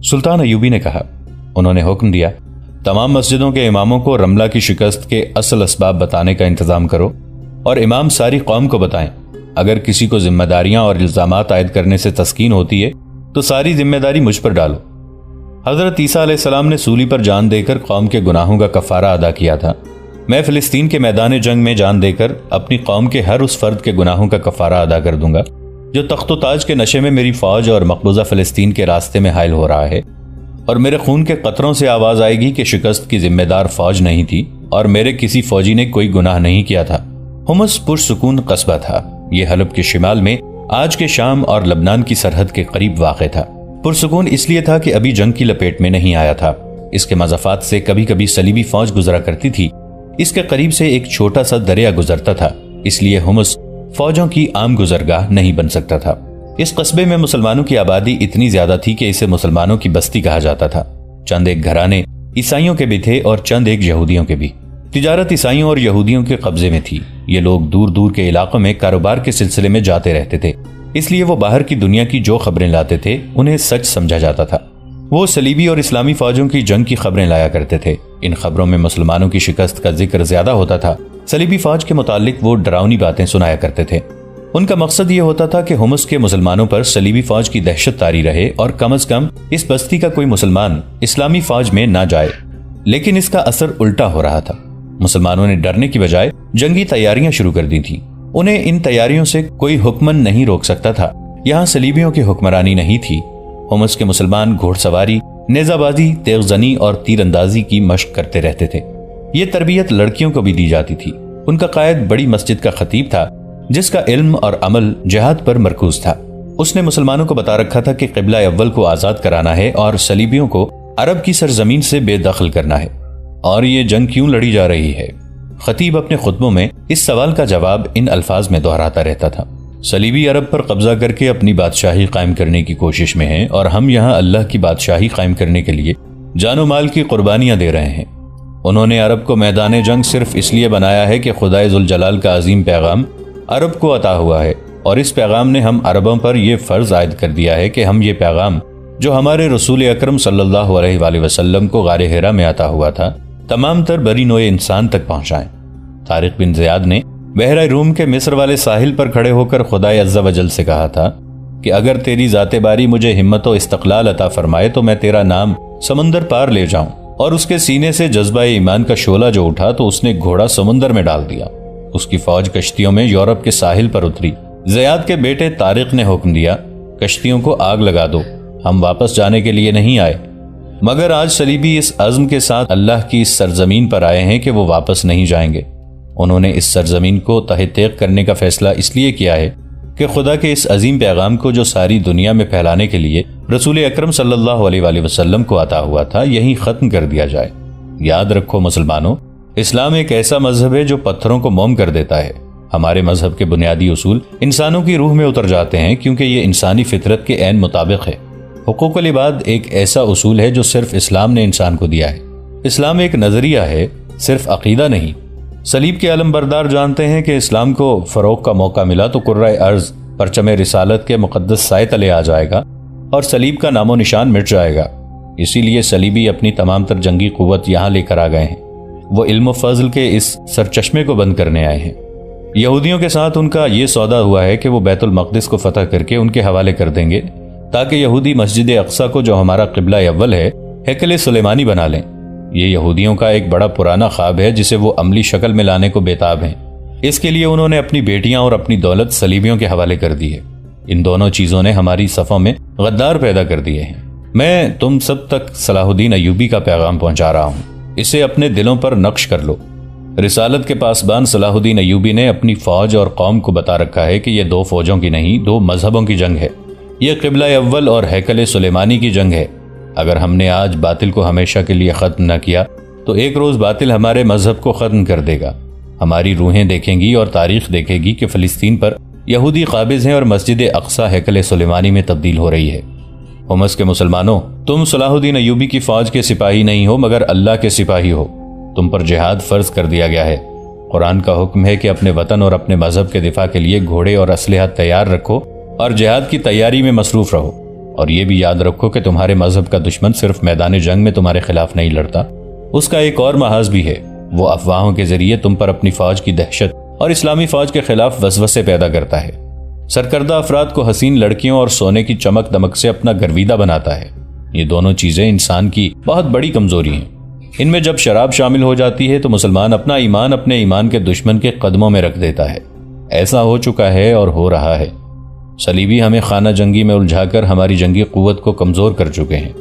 سلطان ایوبی نے کہا۔ انہوں نے حکم دیا، تمام مسجدوں کے اماموں کو رملہ کی شکست کے اصل اسباب بتانے کا انتظام کرو اور امام ساری قوم کو بتائیں۔ اگر کسی کو ذمہ داریاں اور الزامات عائد کرنے سے تسکین ہوتی ہے تو ساری ذمہ داری مجھ پر ڈالو۔ حضرت عیسیٰ علیہ السلام نے سولی پر جان دے کر قوم کے گناہوں کا کفارہ ادا کیا تھا۔ میں فلسطین کے میدان جنگ میں جان دے کر اپنی قوم کے ہر اس فرد کے گناہوں کا کفارہ ادا کر دوں گا جو تخت و تاج کے نشے میں میری فوج اور مقبوضہ فلسطین کے راستے میں حائل ہو رہا ہے، اور میرے خون کے قطروں سے آواز آئے گی کہ شکست کی ذمہ دار فوج نہیں تھی اور میرے کسی فوجی نے کوئی گناہ نہیں کیا تھا۔ حمص پرسکون قصبہ تھا۔ یہ حلب کے شمال میں آج کے شام اور لبنان کی سرحد کے قریب واقع تھا۔ پرسکون اس لیے تھا کہ ابھی جنگ کی لپیٹ میں نہیں آیا تھا۔ اس کے مضافات سے کبھی کبھی صلیبی فوج گزرا کرتی تھی۔ اس کے قریب سے ایک چھوٹا سا دریا گزرتا تھا، اس لیے حمص فوجوں کی عام گزرگاہ نہیں بن سکتا تھا۔ اس قصبے میں مسلمانوں کی آبادی اتنی زیادہ تھی کہ اسے مسلمانوں کی بستی کہا جاتا تھا۔ چند ایک گھرانے عیسائیوں کے بھی تھے اور چند ایک یہودیوں کے بھی۔ تجارت عیسائیوں اور یہودیوں کے قبضے میں تھی۔ یہ لوگ دور دور کے علاقوں میں کاروبار کے سلسلے میں جاتے رہتے تھے، اس لیے وہ باہر کی دنیا کی جو خبریں لاتے تھے انہیں سچ سمجھا جاتا تھا۔ وہ صلیبی اور اسلامی فوجوں کی جنگ کی خبریں لایا کرتے تھے۔ ان خبروں میں مسلمانوں کی شکست کا ذکر زیادہ ہوتا تھا۔ صلیبی فوج کے متعلق وہ ڈراؤنی باتیں سنایا کرتے تھے۔ ان کا مقصد یہ ہوتا تھا کہ حمص کے مسلمانوں پر صلیبی فوج کی دہشت طاری رہے اور کم از کم اس بستی کا کوئی مسلمان اسلامی فوج میں نہ جائے۔ لیکن اس کا اثر الٹا ہو رہا تھا۔ مسلمانوں نے ڈرنے کی بجائے جنگی تیاریاں شروع کر دی تھیں۔ انہیں ان تیاریوں سے کوئی حکمن نہیں روک سکتا تھا۔ یہاں صلیبیوں کی حکمرانی نہیں تھی۔ حمص کے مسلمان گھوڑ سواری، نیزہ بازی، تیغ زنی اور تیر اندازی کی مشق کرتے رہتے تھے۔ یہ تربیت لڑکیوں کو بھی دی جاتی تھی۔ ان کا قائد بڑی مسجد کا خطیب تھا جس کا علم اور عمل جہاد پر مرکوز تھا۔ اس نے مسلمانوں کو بتا رکھا تھا کہ قبلہ اول کو آزاد کرانا ہے اور صلیبیوں کو عرب کی سرزمین سے بے دخل کرنا ہے۔ اور یہ جنگ کیوں لڑی جا رہی ہے؟ خطیب اپنے خطبوں میں اس سوال کا جواب ان الفاظ میں دہراتا رہتا تھا۔ صلیبی عرب پر قبضہ کر کے اپنی بادشاہی قائم کرنے کی کوشش میں ہیں اور ہم یہاں اللہ کی بادشاہی قائم کرنے کے لیے جان و مال کی قربانیاں دے رہے ہیں۔ انہوں نے عرب کو میدان جنگ صرف اس لیے بنایا ہے کہ خدائے ذوالجلال کا عظیم پیغام عرب کو عطا ہوا ہے، اور اس پیغام نے ہم عربوں پر یہ فرض عائد کر دیا ہے کہ ہم یہ پیغام جو ہمارے رسول اکرم صلی اللہ علیہ وآلہ وسلم کو غار حرا میں عطا ہوا تھا تمام تر بری نوع انسان تک پہنچائیں۔ طارق بن زیاد نے بحیرہ روم کے مصر والے ساحل پر کھڑے ہو کر خدائے عز و جل سے کہا تھا کہ اگر تیری ذات باری مجھے ہمت و استقلال عطا فرمائے تو میں تیرا نام سمندر پار لے جاؤں، اور اس کے سینے سے جذبہ ایمان کا شعلہ جو اٹھا تو اس نے گھوڑا سمندر میں ڈال دیا۔ اس کی فوج کشتیوں میں یورپ کے ساحل پر اتری۔ زیاد کے بیٹے طارق نے حکم دیا، کشتیوں کو آگ لگا دو، ہم واپس جانے کے لیے نہیں آئے۔ مگر آج صلیبی اس عزم کے ساتھ اللہ کی اس سرزمین پر آئے ہیں کہ وہ واپس نہیں جائیں گے۔ انہوں نے اس سرزمین کو تہہ تیغ کرنے کا فیصلہ اس لیے کیا ہے کہ خدا کے اس عظیم پیغام کو جو ساری دنیا میں پھیلانے کے لیے رسول اکرم صلی اللہ علیہ وآلہ وسلم کو عطا ہوا تھا یہیں ختم کر دیا جائے۔ یاد رکھو مسلمانوں، اسلام ایک ایسا مذہب ہے جو پتھروں کو موم کر دیتا ہے۔ ہمارے مذہب کے بنیادی اصول انسانوں کی روح میں اتر جاتے ہیں کیونکہ یہ انسانی فطرت کے عین مطابق ہے۔ حقوق العباد ایک ایسا اصول ہے جو صرف اسلام نے انسان کو دیا ہے۔ اسلام ایک نظریہ ہے، صرف عقیدہ نہیں۔ صلیب کے علم بردار جانتے ہیں کہ اسلام کو فروغ کا موقع ملا تو کرۂ ارض پرچم رسالت کے مقدس سائے تلے آ جائے گا اور صلیب کا نام و نشان مٹ جائے گا۔ اسی لیے صلیبی اپنی تمام تر جنگی قوت یہاں لے کر آ گئے ہیں۔ وہ علم و فضل کے اس سرچشمے کو بند کرنے آئے ہیں۔ یہودیوں کے ساتھ ان کا یہ سودا ہوا ہے کہ وہ بیت المقدس کو فتح کر کے ان کے حوالے کر دیں گے تاکہ یہودی مسجد اقصی کو جو ہمارا قبلہ اول ہے ہیکل سلیمانی بنا لیں۔ یہ یہودیوں کا ایک بڑا پرانا خواب ہے جسے وہ عملی شکل میں لانے کو بےتاب ہیں۔ اس کے لیے انہوں نے اپنی بیٹیاں اور اپنی دولت صلیبیوں کے حوالے کر دی ہے۔ ان دونوں چیزوں نے ہماری صفوں میں غدار پیدا کر دیے ہیں۔ میں تم سب تک صلاح الدین ایوبی کا پیغام پہنچا رہا ہوں، اسے اپنے دلوں پر نقش کر لو۔ رسالت کے پاسبان صلاح الدین ایوبی نے اپنی فوج اور قوم کو بتا رکھا ہے کہ یہ دو فوجوں کی نہیں، دو مذہبوں کی جنگ ہے۔ یہ قبلہ اول اور ہیکل سلیمانی کی جنگ ہے۔ اگر ہم نے آج باطل کو ہمیشہ کے لیے ختم نہ کیا تو ایک روز باطل ہمارے مذہب کو ختم کر دے گا۔ ہماری روحیں دیکھیں گی اور تاریخ دیکھے گی کہ فلسطین پر یہودی قابض ہیں اور مسجد اقصی ہیکل سلیمانی میں تبدیل ہو رہی ہے۔ حمص کے مسلمانوں، تم صلاح الدین ایوبی کی فوج کے سپاہی نہیں ہو مگر اللہ کے سپاہی ہو۔ تم پر جہاد فرض کر دیا گیا ہے۔ قرآن کا حکم ہے کہ اپنے وطن اور اپنے مذہب کے دفاع کے لیے گھوڑے اور اسلحہ تیار رکھو اور جہاد کی تیاری میں مصروف رہو، اور یہ بھی یاد رکھو کہ تمہارے مذہب کا دشمن صرف میدان جنگ میں تمہارے خلاف نہیں لڑتا، اس کا ایک اور محاذ بھی ہے، وہ افواہوں کے ذریعے تم پر اپنی فوج کی دہشت اور اسلامی فوج کے خلاف وسوسے پیدا کرتا ہے، سرکردہ افراد کو حسین لڑکیوں اور سونے کی چمک دمک سے اپنا گرویدہ بناتا ہے۔ یہ دونوں چیزیں انسان کی بہت بڑی کمزوری ہیں۔ ان میں جب شراب شامل ہو جاتی ہے تو مسلمان اپنا ایمان اپنے ایمان کے دشمن کے قدموں میں رکھ دیتا ہے۔ ایسا ہو چکا ہے اور ہو رہا ہے۔ صلیبی ہمیں خانہ جنگی میں الجھا کر ہماری جنگی قوت کو کمزور کر چکے ہیں۔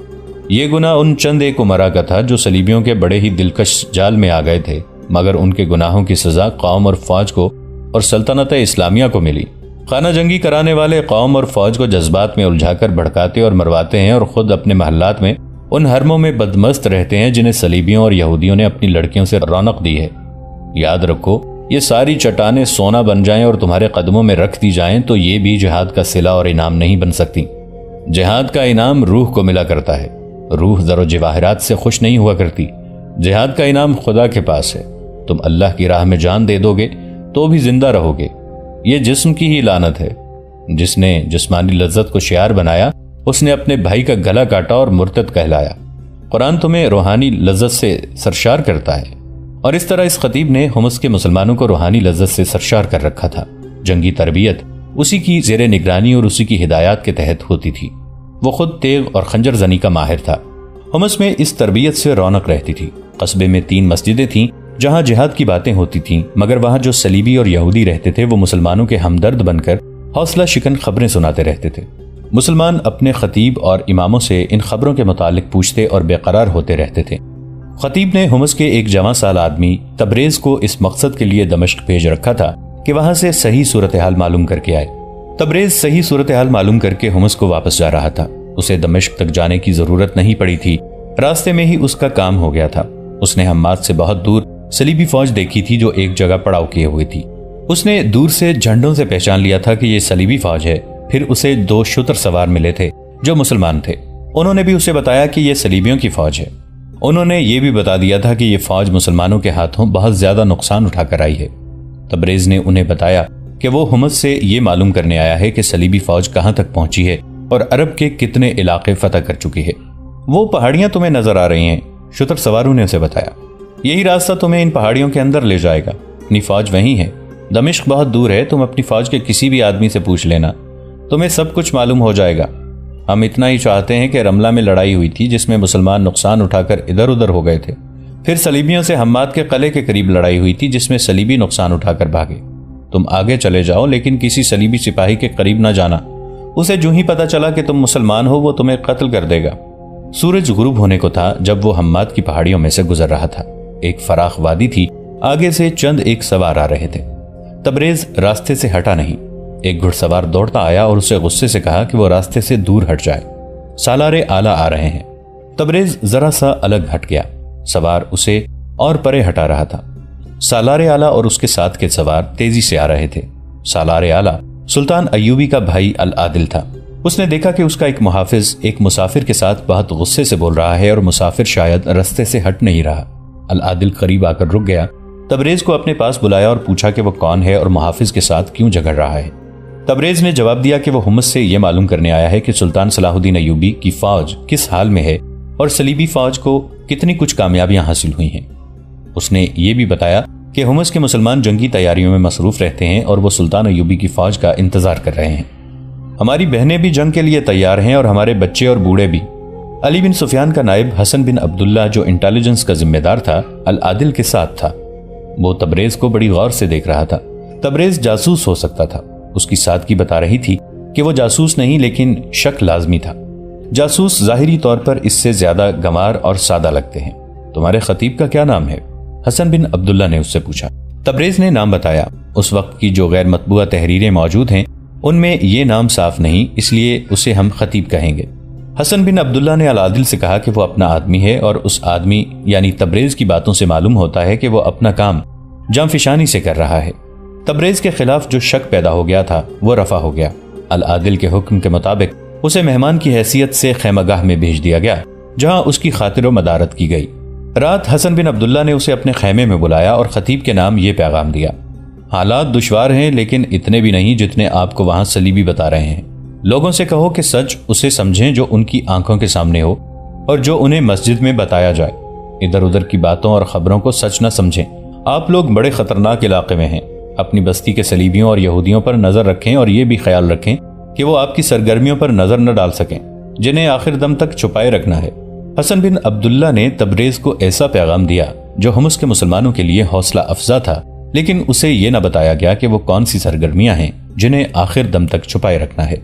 یہ گناہ ان چند ایک امراء کا تھا جو صلیبیوں کے بڑے ہی دلکش جال میں آ گئے تھے، مگر ان کے گناہوں کی سزا قوم اور فوج کو اور سلطنت اسلامیہ کو ملی۔ خانہ جنگی کرانے والے قوم اور فوج کو جذبات میں الجھا کر بھڑکاتے اور مرواتے ہیں، اور خود اپنے محلات میں ان حرموں میں بدمست رہتے ہیں جنہیں صلیبیوں اور یہودیوں نے اپنی لڑکیوں سے رونق دی ہے۔ یاد رکھو، یہ ساری چٹانیں سونا بن جائیں اور تمہارے قدموں میں رکھ دی جائیں تو یہ بھی جہاد کا صلہ اور انعام نہیں بن سکتی۔ جہاد کا انعام روح کو ملا کرتا ہے، روح زر و جواہرات سے خوش نہیں ہوا کرتی۔ جہاد کا انعام خدا کے پاس ہے۔ تم اللہ کی راہ میں جان دے دو گے تو بھی زندہ رہو گے۔ یہ جسم کی ہی لعنت ہے۔ جس نے جسمانی لذت کو شعار بنایا، اس نے اپنے بھائی کا گلا کاٹا اور مرتد کہلایا۔ قرآن تمہیں روحانی لذت سے سرشار کرتا ہے، اور اس طرح اس خطیب نے حمص کے مسلمانوں کو روحانی لذت سے سرشار کر رکھا تھا۔ جنگی تربیت اسی کی زیر نگرانی اور اسی کی ہدایات کے تحت ہوتی تھی۔ وہ خود تیغ اور خنجر زنی کا ماہر تھا۔ حمص میں اس تربیت سے رونق رہتی تھی۔ قصبے میں 3 مسجدیں تھیں جہاں جہاد کی باتیں ہوتی تھیں، مگر وہاں جو صلیبی اور یہودی رہتے تھے وہ مسلمانوں کے ہمدرد بن کر حوصلہ شکن خبریں سناتے رہتے تھے۔ مسلمان اپنے خطیب اور اماموں سے ان خبروں کے متعلق پوچھتے اور بے قرار ہوتے رہتے تھے۔ خطیب نے حمص کے ایک جوان سال آدمی تبریز کو اس مقصد کے لیے دمشق بھیج رکھا تھا کہ وہاں سے صحیح صورتحال معلوم کر کے آئے۔ تبریز صحیح صورتحال معلوم کر کے حمص کو واپس جا رہا تھا۔ اسے دمشق تک جانے کی ضرورت نہیں پڑی تھی، راستے میں ہی اس کا کام ہو گیا تھا۔ اس نے حماد سے بہت دور صلیبی فوج دیکھی تھی جو ایک جگہ پڑاؤ کیے ہوئی تھی۔ اس نے دور سے جھنڈوں سے پہچان لیا تھا کہ یہ صلیبی فوج ہے۔ پھر اسے 2 شتر سوار ملے تھے جو مسلمان تھے۔ انہوں نے بھی اسے بتایا کہ یہ صلیبیوں کی فوج ہے۔ انہوں نے یہ بھی بتا دیا تھا کہ یہ فوج مسلمانوں کے ہاتھوں بہت زیادہ نقصان اٹھا کر آئی ہے۔ تبریز نے انہیں بتایا کہ وہ حمص سے یہ معلوم کرنے آیا ہے کہ صلیبی فوج کہاں تک پہنچی ہے اور عرب کے کتنے علاقے فتح کر چکی ہے۔ وہ پہاڑیاں تمہیں نظر آ رہی ہیں، شتر سواروں نے اسے بتایا۔ یہی راستہ تمہیں ان پہاڑیوں کے اندر لے جائے گا۔ اپنی فوج وہیں ہے۔ دمشق بہت دور ہے، تم اپنی فوج کے کسی بھی آدمی سے پوچھ لینا، تمہیں سب کچھ معلوم ہو جائے گا۔ ہم اتنا ہی چاہتے ہیں کہ رملہ میں لڑائی ہوئی تھی جس میں مسلمان نقصان اٹھا کر ادھر ادھر ہو گئے تھے۔ پھر صلیبیوں سے حماد کے قلعے کے قریب لڑائی ہوئی تھی جس میں صلیبی نقصان اٹھا کر بھاگے۔ تم آگے چلے جاؤ لیکن کسی صلیبی سپاہی کے قریب نہ جانا۔ اسے جو ہی پتا چلا کہ تم مسلمان ہو وہ تمہیں قتل کر دے گا۔ سورج غروب ہونے کو تھا جب وہ حماد کی پہاڑیوں میں سے گزر رہا تھا۔ ایک فراخ وادی تھی، آگے سے چند ایک سوار آ رہے تھے۔ تبریز راستے سے ہٹا نہیں۔ ایک گھڑ سوار دوڑتا آیا اور اسے غصے سے کہا کہ وہ راستے سے دور ہٹ جائے، سالار اعلیٰ آ رہے ہیں۔ تبریز ذرا سا الگ ہٹ گیا۔ سوار اسے اور پرے ہٹا رہا تھا۔ سالار اعلیٰ اور اس کے ساتھ کے سوار تیزی سے آ رہے تھے۔ سالار اعلیٰ سلطان ایوبی کا بھائی العادل تھا۔ اس نے دیکھا کہ اس کا ایک محافظ ایک مسافر کے ساتھ بہت غصے سے بول رہا ہے اور مسافر شاید رستے سے ہٹ نہیں رہا۔ العادل قریب آ کر رک گیا، تبریز کو اپنے پاس بلایا اور پوچھا کہ وہ کون ہے اور محافظ کے ساتھ کیوں جھگڑ رہا ہے۔ تبریز نے جواب دیا کہ وہ حمص سے یہ معلوم کرنے آیا ہے کہ سلطان صلاح الدین ایوبی کی فوج کس حال میں ہے اور صلیبی فوج کو کتنی کچھ کامیابیاں حاصل ہوئی ہیں۔ اس نے یہ بھی بتایا کہ حمص کے مسلمان جنگی تیاریوں میں مصروف رہتے ہیں اور وہ سلطان ایوبی کی فوج کا انتظار کر رہے ہیں۔ ہماری بہنیں بھی جنگ کے لیے تیار ہیں اور ہمارے بچے اور بوڑھے بھی۔ علی بن سفیان کا نائب حسن بن عبداللہ جو انٹیلیجنس کا ذمہ دار تھا، العادل کے ساتھ تھا۔ وہ تبریز کو بڑی غور سے دیکھ رہا تھا۔ تبریز جاسوس ہو سکتا تھا۔ اس کی سادگی بتا رہی تھی کہ وہ جاسوس نہیں لیکن شک لازمی تھا۔ جاسوس ظاہری طور پر اس سے زیادہ گنوار اور سادہ لگتے ہیں۔ تمہارے خطیب کا کیا نام ہے؟ حسن بن عبداللہ نے اس سے پوچھا۔ تبریز نے نام بتایا۔ اس وقت کی جو غیر مطبوعہ تحریریں موجود ہیں ان میں یہ نام صاف نہیں، اس لیے اسے ہم خطیب کہیں گے۔ حسن بن عبداللہ نے العادل سے کہا کہ وہ اپنا آدمی ہے اور اس آدمی یعنی تبریز کی باتوں سے معلوم ہوتا ہے کہ وہ اپنا کام جانفشانی سے کر رہا ہے۔ تبریز کے خلاف جو شک پیدا ہو گیا تھا وہ رفع ہو گیا۔ العادل کے حکم کے مطابق اسے مہمان کی حیثیت سے خیمہ گاہ میں بھیج دیا گیا جہاں اس کی خاطر و مدارت کی گئی۔ رات حسن بن عبداللہ نے اسے اپنے خیمے میں بلایا اور خطیب کے نام یہ پیغام دیا: حالات دشوار ہیں لیکن اتنے بھی نہیں جتنے آپ کو وہاں صلیبی بتا رہے ہیں۔ لوگوں سے کہو کہ سچ اسے سمجھیں جو ان کی آنکھوں کے سامنے ہو اور جو انہیں مسجد میں بتایا جائے. ادھر ادھر کی باتوں اور خبروں کو سچ نہ سمجھیں. آپ لوگ بڑے خطرناک علاقے میں ہیں. اپنی بستی کے صلیبیوں اور یہودیوں پر نظر رکھیں اور یہ بھی خیال رکھیں کہ وہ آپ کی سرگرمیوں پر نظر نہ ڈال سکیں جنہیں آخر دم تک چھپائے رکھنا ہے. حسن بن عبداللہ نے تبریز کو ایسا پیغام دیا جو حمص کے مسلمانوں کے لیے حوصلہ افزا تھا، لیکن اسے یہ نہ بتایا گیا کہ وہ کون سی سرگرمیاں ہیں جنہیں آخر دم تک چھپائے رکھنا ہے.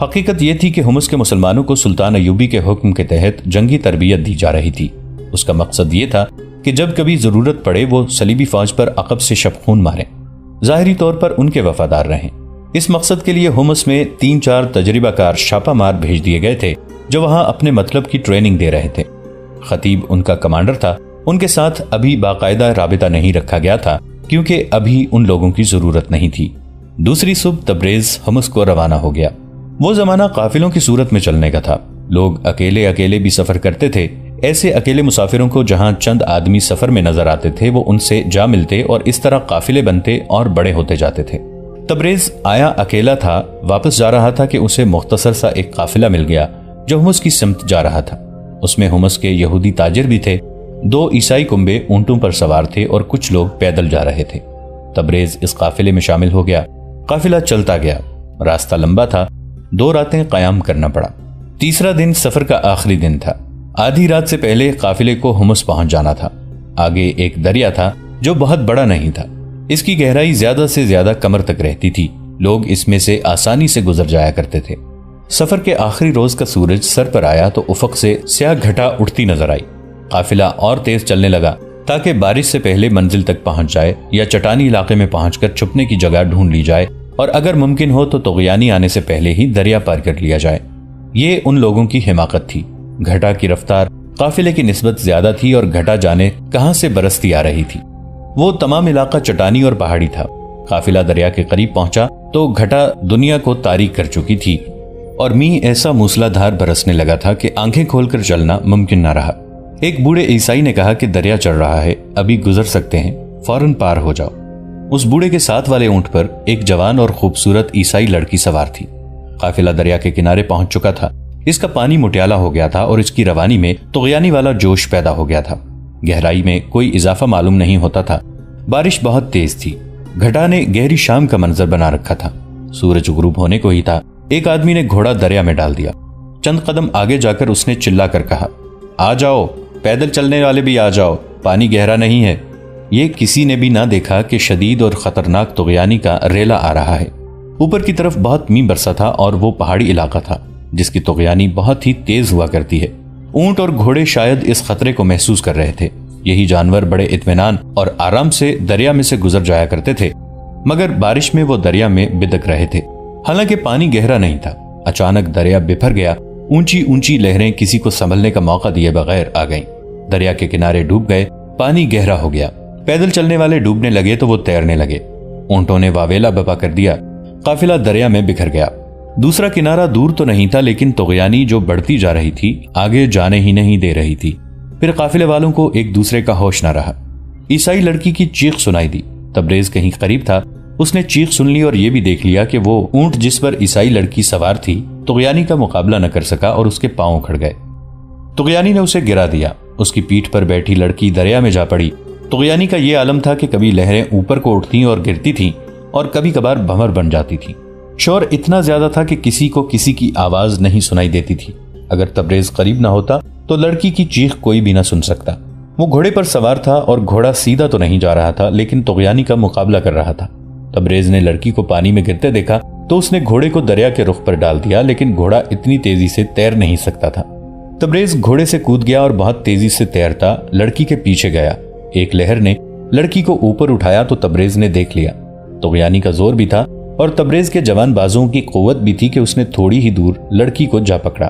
حقیقت یہ تھی کہ حمص کے مسلمانوں کو سلطان ایوبی کے حکم کے تحت جنگی تربیت دی جا رہی تھی. اس کا مقصد یہ تھا کہ جب کبھی ضرورت پڑے وہ صلیبی فوج پر عقب سے شبخون ماریں، ظاہری طور پر ان کے وفادار رہیں. اس مقصد کے لیے حمص میں 3-4 تجربہ کار چھاپہ مار بھیج دیے گئے تھے جو وہاں اپنے مطلب کی ٹریننگ دے رہے تھے. خطیب ان کا کمانڈر تھا. ان کے ساتھ ابھی باقاعدہ رابطہ نہیں رکھا گیا تھا کیونکہ ابھی ان لوگوں کی ضرورت نہیں تھی. دوسری صبح تبریز حمص کو روانہ ہو گیا. وہ زمانہ قافلوں کی صورت میں چلنے کا تھا. لوگ اکیلے اکیلے بھی سفر کرتے تھے. ایسے اکیلے مسافروں کو جہاں چند آدمی سفر میں نظر آتے تھے وہ ان سے جا ملتے اور اس طرح قافلے بنتے اور بڑے ہوتے جاتے تھے. تبریز آیا اکیلا تھا. واپس جا رہا تھا کہ اسے مختصر سا ایک قافلہ مل گیا جو حمص کی سمت جا رہا تھا. اس میں حمص کے یہودی تاجر بھی تھے. 2 عیسائی کنبے اونٹوں پر سوار تھے اور کچھ لوگ پیدل جا رہے تھے. تبریز اس قافلے میں شامل ہو گیا. قافلہ چلتا گیا. راستہ لمبا تھا. 2 راتیں قیام کرنا پڑا. تیسرا دن سفر کا آخری دن تھا. آدھی رات سے پہلے قافلے کو حمص پہنچ جانا تھا. آگے ایک دریا تھا جو بہت بڑا نہیں تھا. اس کی گہرائی زیادہ سے زیادہ کمر تک رہتی تھی. لوگ اس میں سے آسانی سے گزر جایا کرتے تھے. سفر کے آخری روز کا سورج سر پر آیا تو افق سے سیاہ گھٹا اٹھتی نظر آئی. قافلہ اور تیز چلنے لگا تاکہ بارش سے پہلے منزل تک پہنچ جائے یا چٹانی علاقے میں پہنچ کر چھپنے کی جگہ ڈھونڈ لی جائے اور اگر ممکن ہو تو طغیانی آنے سے پہلے ہی دریا پار کر لیا جائے. یہ ان لوگوں کی حماقت تھی. گھٹا کی رفتار قافلے کی نسبت زیادہ تھی اور گھٹا جانے کہاں سے برستی آ رہی تھی. وہ تمام علاقہ چٹانی اور پہاڑی تھا. قافلہ دریا کے قریب پہنچا تو گھٹا دنیا کو تاریک کر چکی تھی اور میںہ ایسا موسلا دھار برسنے لگا تھا کہ آنکھیں کھول کر چلنا ممکن نہ رہا. ایک بوڑھے عیسائی نے کہا کہ دریا چڑھ رہا ہے، ابھی گزر سکتے ہیں، فوراً پار ہو جاؤ. اس بوڑھے کے ساتھ والے اونٹ پر ایک جوان اور خوبصورت عیسائی لڑکی سوار تھی. قافلہ دریا کے کنارے پہنچ چکا تھا. اس کا پانی مٹیالہ ہو گیا تھا اور اس کی روانی میں طغیانی والا جوش پیدا ہو گیا تھا. گہرائی میں کوئی اضافہ معلوم نہیں ہوتا تھا. بارش بہت تیز تھی. گھٹا نے گہری شام کا منظر بنا رکھا تھا. سورج غروب ہونے کو ہی تھا. ایک آدمی نے گھوڑا دریا میں ڈال دیا. چند قدم آگے جا کر اس نے چلا کر کہا، آ جاؤ، پیدل چلنے والے بھی آ جاؤ، پانی گہرا نہیں ہے. یہ کسی نے بھی نہ دیکھا کہ شدید اور خطرناک طغیانی کا ریلا آ رہا ہے. اوپر کی طرف بہت میںہ برسا تھا اور وہ پہاڑی علاقہ تھا جس کی طغیانی بہت ہی تیز ہوا کرتی ہے. اونٹ اور گھوڑے شاید اس خطرے کو محسوس کر رہے تھے. یہی جانور بڑے اطمینان اور آرام سے دریا میں سے گزر جایا کرتے تھے، مگر بارش میں وہ دریا میں بدک رہے تھے. حالانکہ پانی گہرا نہیں تھا. اچانک دریا بپھر گیا. اونچی اونچی لہریں کسی کو سنبھلنے کا موقع دیے بغیر آ گئیں. دریا کے کنارے ڈوب گئے. پانی گہرا ہو گیا. پیدل چلنے والے ڈوبنے لگے تو وہ تیرنے لگے. اونٹوں نے واویلا بپا کر دیا. قافلہ دریا میں بکھر گیا. دوسرا کنارہ دور تو نہیں تھا لیکن طغیانی جو بڑھتی جا رہی تھی آگے جانے ہی نہیں دے رہی تھی. پھر قافلے والوں کو ایک دوسرے کا ہوش نہ رہا. عیسائی لڑکی کی چیخ سنائی دی. تبریز کہیں قریب تھا. اس نے چیخ سن لی اور یہ بھی دیکھ لیا کہ وہ اونٹ جس پر عیسائی لڑکی سوار تھی طغیانی کا مقابلہ نہ کر سکا اور اس کے پاؤں کھڑ گئے. طغیانی نے اسے گرا دیا. اس کی پیٹھ پر بیٹھی لڑکی دریا میں جا پڑی. طغیانی کا یہ عالم تھا کہ کبھی لہریں اوپر کو اٹھتیں اور گرتی تھیں اور کبھی کبھار بھنور بن جاتی تھیں. شور اتنا زیادہ تھا کہ کسی کو کسی کی آواز نہیں سنائی دیتی تھی. اگر تبریز قریب نہ ہوتا تو لڑکی کی چیخ کوئی بھی نہ سن سکتا. وہ گھوڑے پر سوار تھا اور گھوڑا سیدھا تو نہیں جا رہا تھا لیکن طغیانی کا مقابلہ کر رہا تھا. تبریز نے لڑکی کو پانی میں گرتے دیکھا تو اس نے گھوڑے کو دریا کے رخ پر ڈال دیا لیکن گھوڑا اتنی تیزی سے تیر نہیں سکتا تھا. تبریز گھوڑے سے کود گیا اور بہت تیزی سے تیرتا لڑکی کے پیچھے گیا. ایک لہر نے لڑکی کو اوپر اٹھایا تو تبریز نے دیکھ لیا. طغیانی کا زور بھی تھا اور تبریز کے جوان بازوں کی قوت بھی تھی کہ اس نے تھوڑی ہی دور لڑکی کو جا پکڑا.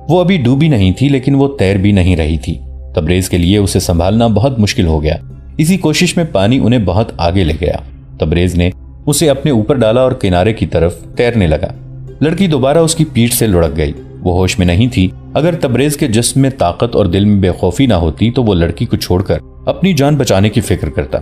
وہ ابھی ڈوبی نہیں تھی لیکن وہ تیر بھی نہیں رہی تھی. تبریز کے لیے اسے سنبھالنا بہت مشکل ہو گیا. اسی کوشش میں پانی انہیں بہت آگے لے گیا. تبریز نے اسے اپنے اوپر ڈالا اور کنارے کی طرف تیرنے لگا. لڑکی دوبارہ اس کی پیٹھ سے لڑک گئی. وہ ہوش میں نہیں تھی. اگر تبریز کے جسم میں طاقت اور دل میں بے خوفی نہ ہوتی تو وہ لڑکی کو چھوڑ کر اپنی جان بچانے کی فکر کرتا.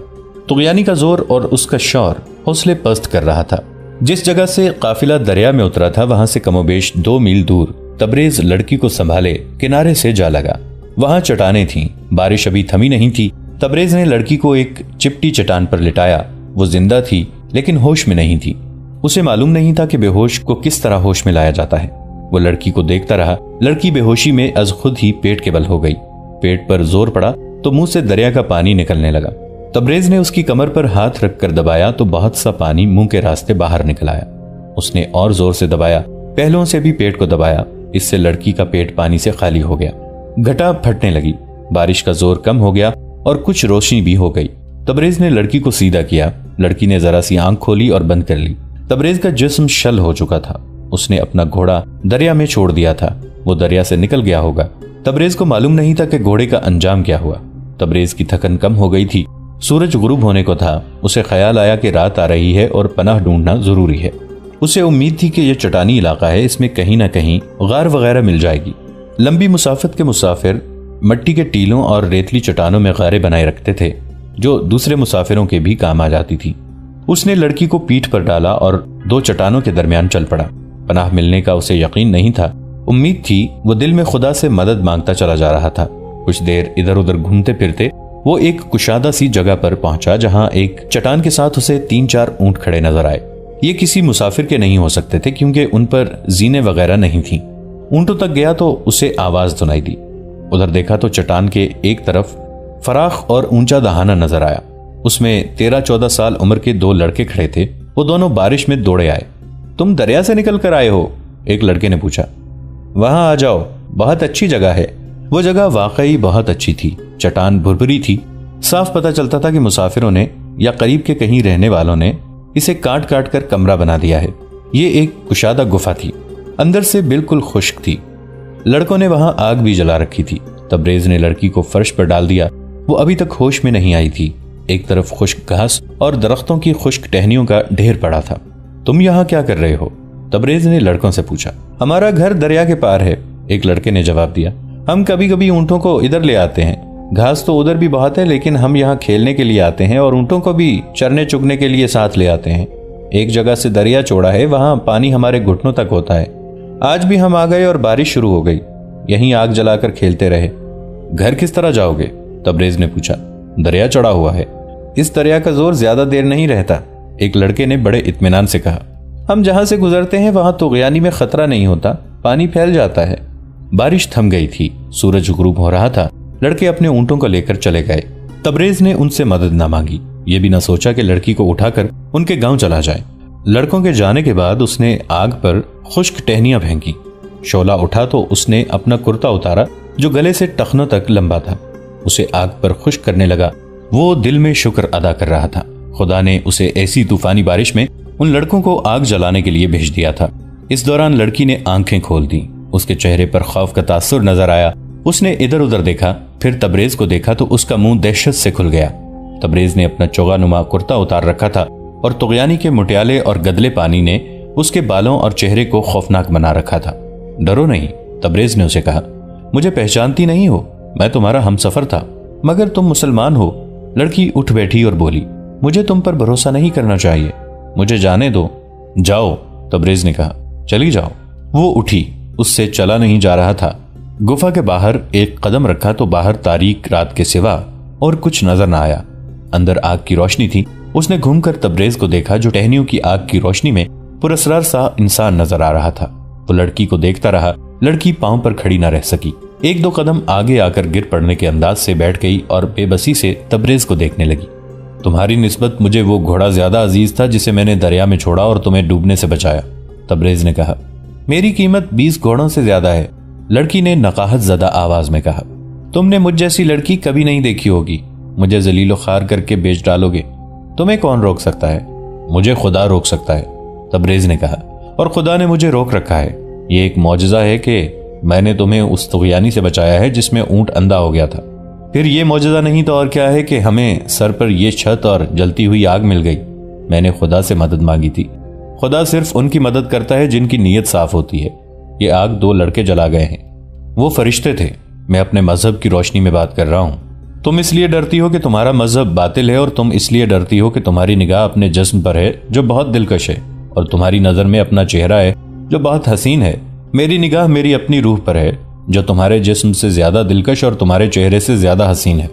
طغیانی کا زور اور اس کا شور حوصلے پست کر رہا تھا. جس جگہ سے قافلہ دریا میں اترا تھا وہاں سے کم و بیش 2 میل دور تبریز لڑکی کو سنبھالے کنارے سے جا لگا۔ وہاں چٹانیں تھیں، بارش ابھی تھمی نہیں تھی۔ تبریز نے لڑکی کو ایک چپٹی چٹان پر لٹایا۔ وہ زندہ تھی لیکن ہوش میں نہیں تھی۔ اسے معلوم نہیں تھا کہ بے ہوش کو کس طرح ہوش میں لایا جاتا ہے۔ وہ لڑکی کو دیکھتا رہا۔ لڑکی بے ہوشی میں از خود ہی پیٹ کے بل ہو گئی۔ پیٹ پر زور پڑا تو منہ سے دریا کا پانی نکلنے لگا۔ تبریز نے اس کی کمر پر ہاتھ رکھ کر دبایا تو بہت سا پانی منہ کے راستے باہر نکل آیا۔ اس نے اور زور سے دبایا، پہلوؤں سے بھی پیٹ کو دبایا۔ اس سے لڑکی کا پیٹ پانی سے خالی ہو گیا۔ گھٹا پھٹنے لگی۔ بارش کا زور کم ہو گیا اور کچھ روشنی بھی ہو گئی۔ تبریز نے لڑکی کو سیدھا کیا۔ لڑکی نے ذرا سی آنکھ کھولی اور بند کر لی۔ تبریز کا جسم شل ہو چکا تھا۔ اس نے اپنا گھوڑا دریا میں چھوڑ دیا تھا۔ وہ دریا سے نکل گیا ہوگا۔ تبریز کو معلوم نہیں تھا کہ گھوڑے کا انجام کیا ہوا۔ تبریز کی تھکن کم ہو گئی تھی۔ سورج غروب ہونے کو تھا۔ اسے خیال آیا کہ رات آ رہی ہے اور پناہ ڈھونڈنا ضروری ہے۔ اسے امید تھی کہ یہ چٹانی علاقہ ہے، اس میں کہیں نہ کہیں غار وغیرہ مل جائے گی۔ لمبی مسافت کے مسافر مٹی کے ٹیلوں اور ریتلی چٹانوں میں غاریں بنائے رکھتے تھے جو دوسرے مسافروں کے بھی کام آ جاتی تھی۔ اس نے لڑکی کو پیٹھ پر ڈالا اور 2 چٹانوں کے درمیان چل پڑا۔ پناہ ملنے کا اسے یقین نہیں تھا، امید تھی۔ وہ دل میں خدا سے مدد مانگتا چلا جا رہا تھا۔ کچھ دیر ادھر ادھر گھومتے پھرتے وہ ایک کشادہ سی جگہ پر پہنچا جہاں ایک چٹان کے ساتھ اسے 3-4 اونٹ کھڑے نظر آئے۔ یہ کسی مسافر کے نہیں ہو سکتے تھے کیونکہ ان پر زینے وغیرہ نہیں تھیں۔ اونٹوں تک گیا تو اسے آواز سنائی دی۔ ادھر دیکھا تو چٹان کے ایک طرف فراخ اور اونچا دہانہ نظر آیا۔ اس میں 13-14 سال عمر کے 2 لڑکے کھڑے تھے۔ وہ دونوں بارش میں دوڑے آئے۔ تم دریا سے نکل کر آئے ہو؟ ایک لڑکے نے پوچھا۔ وہاں آ جاؤ، بہت اچھی جگہ ہے۔ وہ جگہ واقعی بہت اچھی تھی۔ چٹان بھربھری تھی۔ صاف پتہ چلتا تھا کہ مسافروں نے یا قریب کے کہیں رہنے والوں نے اسے کاٹ کاٹ کر کمرہ بنا دیا ہے۔ یہ ایک کشادہ گفا تھی، اندر سے بالکل خشک تھی۔ لڑکوں نے وہاں آگ بھی جلا رکھی تھی۔ تبریز نے لڑکی کو فرش پر ڈال دیا۔ وہ ابھی تک ہوش میں نہیں آئی تھی۔ ایک طرف خشک گھاس اور درختوں کی خشک ٹہنیوں کا ڈھیر پڑا تھا۔ تم یہاں کیا کر رہے ہو؟ تبریز نے لڑکوں سے پوچھا۔ ہمارا گھر دریا کے پار ہے، ایک لڑکے نے جواب دیا۔ ہم کبھی کبھی اونٹوں کو ادھر لے آتے ہیں۔ گھاس تو ادھر بھی بہت ہے لیکن ہم یہاں کھیلنے کے لیے آتے ہیں اور اونٹوں کو بھی چرنے چگنے کے لیے ساتھ لے آتے ہیں۔ ایک جگہ سے دریا چوڑا ہے، وہاں پانی ہمارے گھٹنوں تک ہوتا ہے۔ آج بھی ہم آ گئے اور بارش شروع ہو گئی۔ یہیں آگ جلا کر کھیلتے رہے۔ گھر کس طرح جاؤ گے؟ تبریز نے پوچھا۔ دریا چڑھا ہوا ہے، اس دریا کا زور زیادہ دیر نہیں رہتا، ایک لڑکے نے بڑے اطمینان سے کہا۔ ہم جہاں سے گزرتے ہیں وہاں طغیانی میں خطرہ نہیں ہوتا، پانی پھیل جاتا ہے۔ بارش تھم گئی تھی، سورج غروب ہو رہا تھا۔ لڑکے اپنے اونٹوں کو لے کر چلے گئے۔ تبریز نے ان سے مدد نہ مانگی، یہ بھی نہ سوچا کہ لڑکی کو اٹھا کر ان کے گاؤں چلا جائے۔ لڑکوں کے جانے کے بعد اس نے آگ پر خشک ٹہنیاں پھینکی۔ شعلہ اٹھا تو اس نے اپنا کرتا اتارا جو گلے سے ٹخنوں تک لمبا تھا، اسے آگ پر خشک کرنے لگا۔ وہ دل میں شکر ادا کر رہا تھا، خدا نے اسے ایسی طوفانی بارش میں ان لڑکوں کو آگ جلانے کے لیے بھیج دیا تھا۔ اس دوران لڑکی نے آنکھیں کھول دی۔ اس کے چہرے پر خوف کا تاثر نظر آیا۔ اس نے ادھر ادھر دیکھا، پھر تبریز کو دیکھا تو اس کا منہ دہشت سے کھل گیا۔ تبریز نے اپنا چوغا نما کرتا اتار رکھا تھا اور طغیانی کے مٹیالے اور گدلے پانی نے اس کے بالوں اور چہرے کو خوفناک بنا رکھا تھا۔ ڈرو نہیں، تبریز نے اسے کہا، مجھے پہچانتی نہیں ہو؟ میں تمہارا ہم سفر تھا، مگر تم مسلمان ہو۔ لڑکی اٹھ بیٹھی اور بولی، مجھے تم پر بھروسہ نہیں کرنا چاہیے، مجھے جانے دو۔ جاؤ، تبریز نے کہا، چلی جاؤ۔ وہ اٹھی، اس سے چلا نہیں جا رہا تھا۔ گفا کے باہر ایک قدم رکھا تو باہر تاریک رات کے سوا اور کچھ نظر نہ آیا۔ اندر آگ کی روشنی تھی۔ اس نے گھوم کر تبریز کو دیکھا جو ٹہنیوں کی آگ کی روشنی میں پراسرار سا انسان نظر آ رہا تھا۔ وہ لڑکی کو دیکھتا رہا۔ لڑکی پاؤں پر کھڑی نہ رہ سکی، 1-2 قدم آگے آ کر گر پڑنے کے انداز سے بیٹھ گئی اور بے بسی سے تبریز کو دیکھنے لگی۔ تمہاری نسبت مجھے وہ گھوڑا زیادہ عزیز تھا جسے میں نے دریا میں چھوڑا اور تمہیں ڈوبنے سے بچایا، تبریز نے کہا۔ میری قیمت 20 گھوڑوں سے زیادہ ہے، لڑکی نے نقاہت زدہ آواز میں کہا۔ تم نے مجھ جیسی لڑکی کبھی نہیں دیکھی ہوگی، مجھے ذلیل و خوار کر کے بیچ ڈالو گے۔ تمہیں کون روک سکتا ہے؟ مجھے خدا روک سکتا ہے، تبریز نے کہا، اور خدا نے مجھے روک رکھا ہے۔ یہ ایک معجزہ ہے کہ میں نے تمہیں اس طغیانی سے بچایا ہے جس میں اونٹ اندھا ہو گیا تھا۔ پھر یہ معجزہ نہیں تو اور کیا ہے کہ ہمیں سر پر یہ چھت اور جلتی ہوئی آگ مل گئی۔ میں نے خدا سے مدد مانگی تھی۔ خدا صرف ان کی مدد کرتا ہے جن کی نیت صاف ہوتی ہے۔ یہ آگ 2 لڑکے جلا گئے ہیں، وہ فرشتے تھے۔ میں اپنے مذہب کی روشنی میں بات کر رہا ہوں۔ تم اس لیے ڈرتی ہو کہ تمہارا مذہب باطل ہے، اور تم اس لیے ڈرتی ہو کہ تمہاری نگاہ اپنے جسم پر ہے جو بہت دلکش ہے اور تمہاری نظر میں اپنا چہرہ ہے جو بہت حسین ہے، میری نگاہ میری اپنی روح پر ہے جو تمہارے جسم سے زیادہ دلکش اور تمہارے چہرے سے زیادہ حسین ہے۔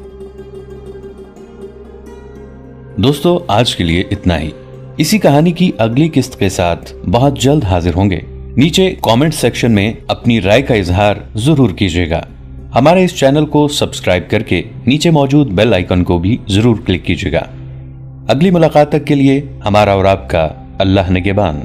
دوستو، آج کے لیے اتنا ہی۔ اسی کہانی کی اگلی قسط کے ساتھ بہت جلد حاضر ہوں گے۔ نیچے کامنٹ سیکشن میں اپنی رائے کا اظہار ضرور کیجیے گا۔ ہمارے اس چینل کو سبسکرائب کر کے نیچے موجود بیل آئیکن کو بھی ضرور کلک کیجیے گا۔ اگلی ملاقات تک کے لیے ہمارا اور آپ کا اللہ نگہبان۔